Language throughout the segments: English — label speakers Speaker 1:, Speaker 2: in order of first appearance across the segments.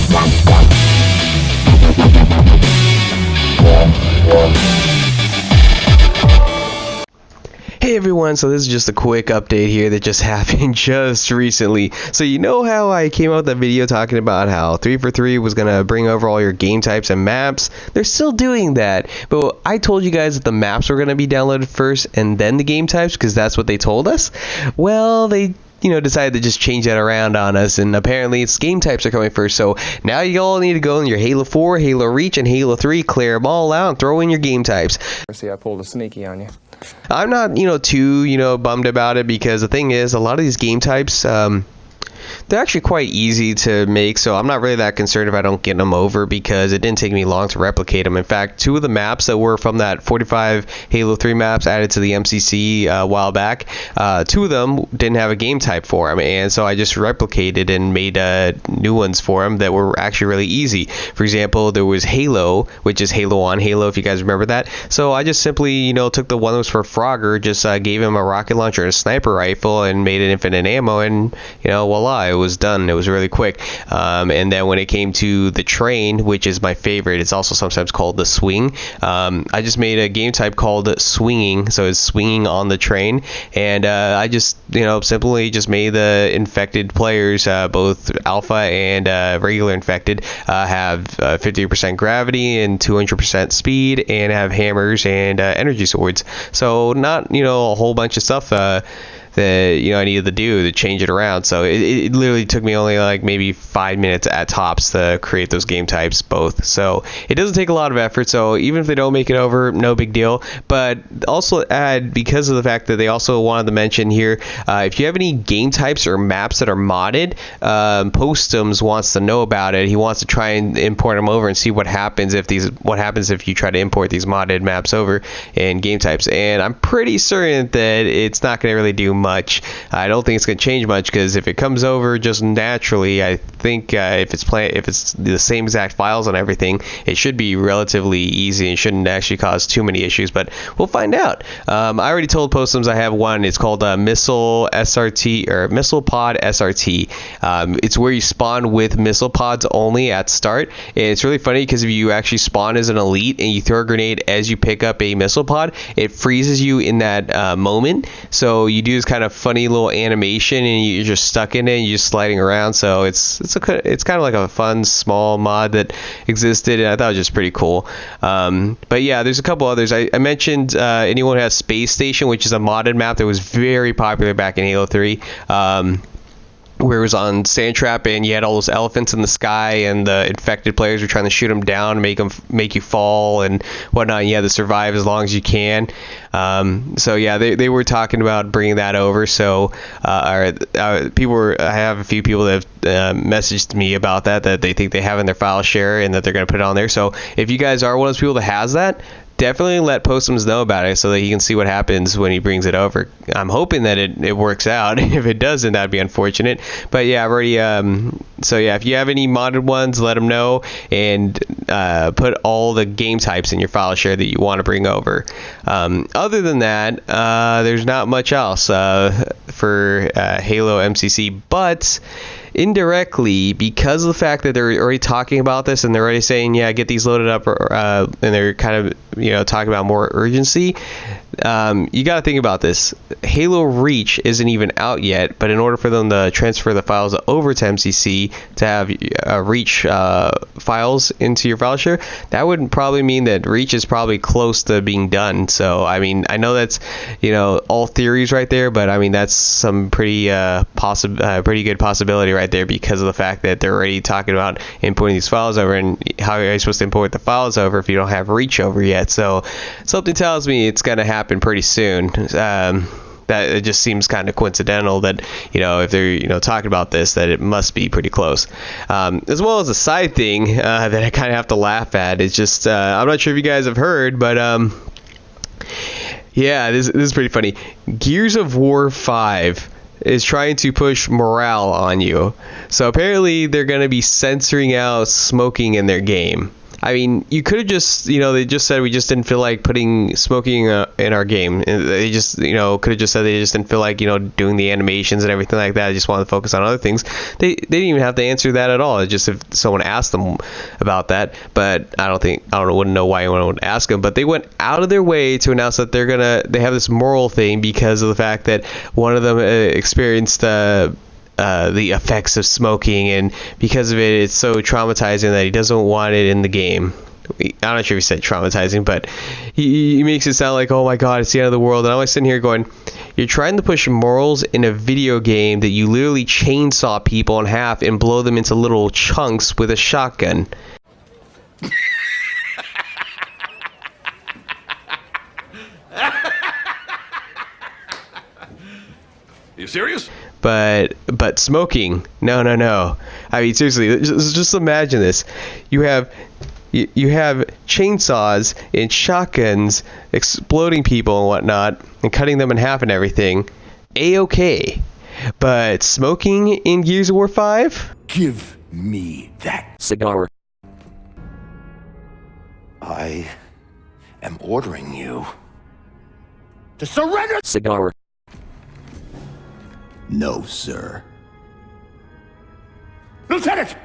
Speaker 1: Hey everyone, so this is just a quick update here that just happened just recently. So you know how I came out with that video talking about how 343 was going to bring over all your game types and maps? They're still doing that, but I told you guys that the maps were going to be downloaded first and then the game types because that's what they told us. Well, they decided to just change that around on us, and apparently it's game types are coming first. So now you all need to go in your Halo 4, Halo Reach, and Halo 3, clear them all out, and throw in your game types.
Speaker 2: See, I pulled a sneaky on you.
Speaker 1: I'm not, too, bummed about it because the thing is, a lot of these game types, they're actually quite easy to make, so I'm not really that concerned if I don't get them over because it didn't take me long to replicate them. In fact, two of the maps that were from that 45 Halo 3 maps added to the MCC a while back, two of them didn't have a game type for them, and so I just replicated and made new ones for them that were actually really easy. For example, there was Halo, which is Halo on Halo, if you guys remember that. So I just simply, took the one that was for Frogger, just gave him a rocket launcher and a sniper rifle and made it infinite ammo, and, voila, it was done. It was really quick. And then when it came to the train, which is my favorite, it's also sometimes called the swing. I just made a game type called swinging, so it's swinging on the train, and I just simply just made the infected players, both alpha and regular infected, have 50% gravity and 200% speed, and have hammers and energy swords. So not a whole bunch of stuff that I needed to do to change it around. So it literally took me only like maybe 5 minutes at tops to create those game types both. So it doesn't take a lot of effort. So even if they don't make it over, no big deal. But also add, because of the fact that they also wanted to mention here, if you have any game types or maps that are modded, Postums wants to know about it. He wants to try and import them over and see what happens if you try to import these modded maps over in game types. And I'm pretty certain that it's not going to really do much. I don't think it's going to change much, because if it comes over just naturally, I think if it's the same exact files and everything, it should be relatively easy and shouldn't actually cause too many issues. But we'll find out. I already told Postums I have one. It's called Missile SRT, or Missile Pod SRT. It's where you spawn with missile pods only at start. And it's really funny because if you actually spawn as an elite and you throw a grenade as you pick up a missile pod, it freezes you in that moment. So you do this kind of funny little animation and you're just stuck in it and you're just sliding around. So it's kind of like a fun small mod that existed, and I thought it was just pretty cool. But yeah, there's a couple others. I mentioned anyone who has Space Station, which is a modded map that was very popular back in Halo 3. Where it was on Sandtrap, and you had all those elephants in the sky, and the infected players were trying to shoot them down, make you fall and whatnot, and you had to survive as long as you can. So yeah, they were talking about bringing that over. So I have a few people that have messaged me about that they think they have in their file share and that they're going to put it on there. So if you guys are one of those people that has that, definitely let Postums know about it so that he can see what happens when he brings it over. I'm hoping that it works out. If it doesn't, that'd be unfortunate. But yeah, I've already so yeah, if you have any modded ones, let them know, and put all the game types in your file share that you want to bring over. Other than that, there's not much else for Halo MCC, but indirectly, because of the fact that they're already talking about this and they're already saying, yeah, get these loaded up, and they're kind of talking about more urgency, you got to think about this. Halo Reach isn't even out yet, but in order for them to transfer the files over to MCC to have Reach files into your file share, that would probably mean that Reach is probably close to being done. So I mean, I know that's all theories right there, but I mean that's some pretty good possibility right there, because of the fact that they're already talking about importing these files over, and how are you supposed to import the files over if you don't have Reach over yet? So something tells me it's going to happen pretty soon. That it just seems kind of coincidental that if they're talking about this, that it must be pretty close. As well as a side thing that I kind of have to laugh at, it's just I'm not sure if you guys have heard, but yeah, this is pretty funny. Gears of War 5 is trying to push morale on you. So apparently they're going to be censoring out smoking in their game. I mean, you could have just, they just said we just didn't feel like putting smoking in our game. And they just, could have just said they just didn't feel like, doing the animations and everything like that. They just wanted to focus on other things. They didn't even have to answer that at all. It's just if someone asked them about that. But wouldn't know why anyone would ask them. But they went out of their way to announce that they have this moral thing because of the fact that one of them experienced the effects of smoking, and because of it, it's so traumatizing that he doesn't want it in the game. I'm not sure if he said traumatizing, but he makes it sound like, oh my god, it's the end of the world. And I'm like sitting here going, you're trying to push morals in a video game that you literally chainsaw people in half and blow them into little chunks with a shotgun.
Speaker 3: Are you serious?
Speaker 1: But smoking, no. I mean, seriously, just imagine this. You have chainsaws and shotguns exploding people and whatnot and cutting them in half and everything. A-okay. But smoking in Gears of War 5?
Speaker 3: Give me that
Speaker 4: cigar.
Speaker 3: I am ordering you to surrender.
Speaker 4: Cigar.
Speaker 3: No, sir. Lieutenant!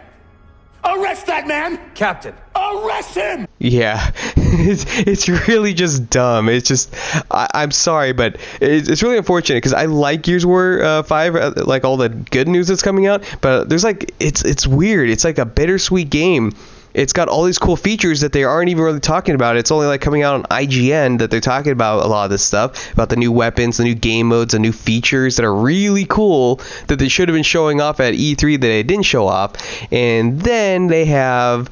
Speaker 3: Arrest that man!
Speaker 2: Captain.
Speaker 3: Arrest him!
Speaker 1: Yeah, it's really just dumb. It's just, I'm sorry, but it's really unfortunate because I like Gears of War 5, like all the good news that's coming out, but there's like, it's weird. It's like a bittersweet game. It's got all these cool features that they aren't even really talking about. It's only like coming out on IGN that they're talking about a lot of this stuff, about the new weapons, the new game modes, the new features that are really cool that they should have been showing off at E3 that they didn't show off. And then they have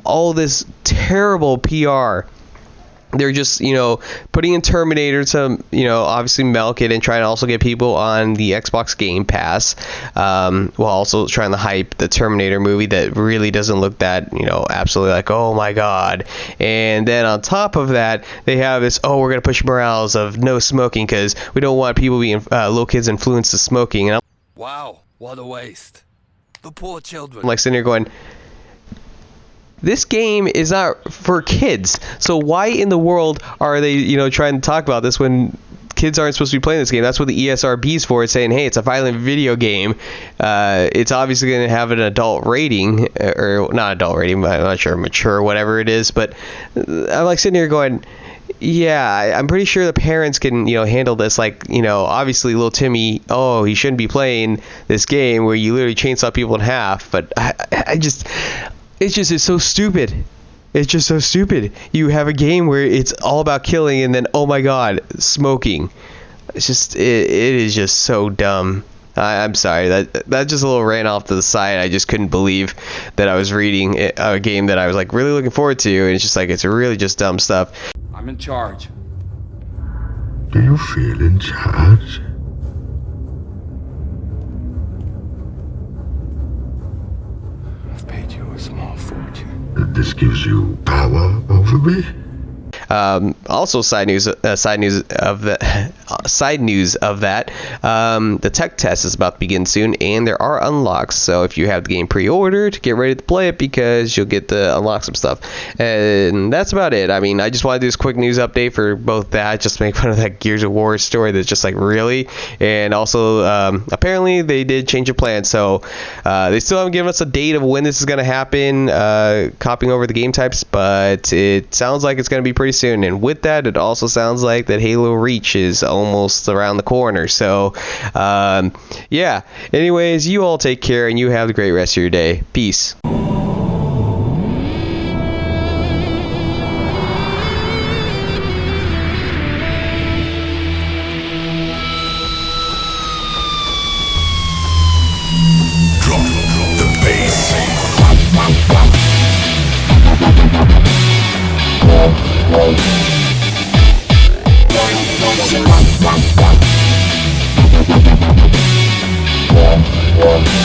Speaker 1: all this terrible PR. They're just, putting in Terminator to, obviously milk it and trying to also get people on the Xbox Game Pass, while also trying to hype the Terminator movie that really doesn't look that, absolutely like, oh my god. And then on top of that, they have this, we're going to push morals of no smoking because we don't want people being, little kids influenced to smoking. And
Speaker 5: Wow, what a waste. The poor children.
Speaker 1: I'm like sitting here going, this game is not for kids, so why in the world are they, trying to talk about this when kids aren't supposed to be playing this game? That's what the ESRB is for. It's saying, hey, it's a violent video game. It's obviously going to have an adult rating, or not adult rating, but I'm not sure, mature, whatever it is. But I'm like sitting here going, yeah, I'm pretty sure the parents can, handle this. Like, obviously little Timmy, he shouldn't be playing this game where you literally chainsaw people in half. But it's so stupid. It's just so stupid. You have a game where it's all about killing and then, oh my god, smoking. It's just, it is just so dumb. I'm sorry. That just a little ran off to the side. I just couldn't believe that I was reading a game that I was like really looking forward to. And it's just like, it's really just dumb stuff.
Speaker 5: I'm in charge.
Speaker 6: Do you feel in charge?
Speaker 5: I've paid you a small fortune.
Speaker 6: This gives you power over me?
Speaker 1: Also, side news of that. The tech test is about to begin soon, and there are unlocks. So if you have the game pre-ordered, get ready to play it because you'll get to unlock some stuff. And that's about it. I mean, I just want to do this quick news update for both that, just to make fun of that Gears of War story that's just like really. And also, apparently they did change a plan. So they still haven't given us a date of when this is going to happen, copying over the game types, but it sounds like it's going to be pretty soon. And with that, it also sounds like that Halo Reach is almost around the corner. So, yeah. Anyways, you all take care and you have a great rest of your day. Peace.
Speaker 6: One.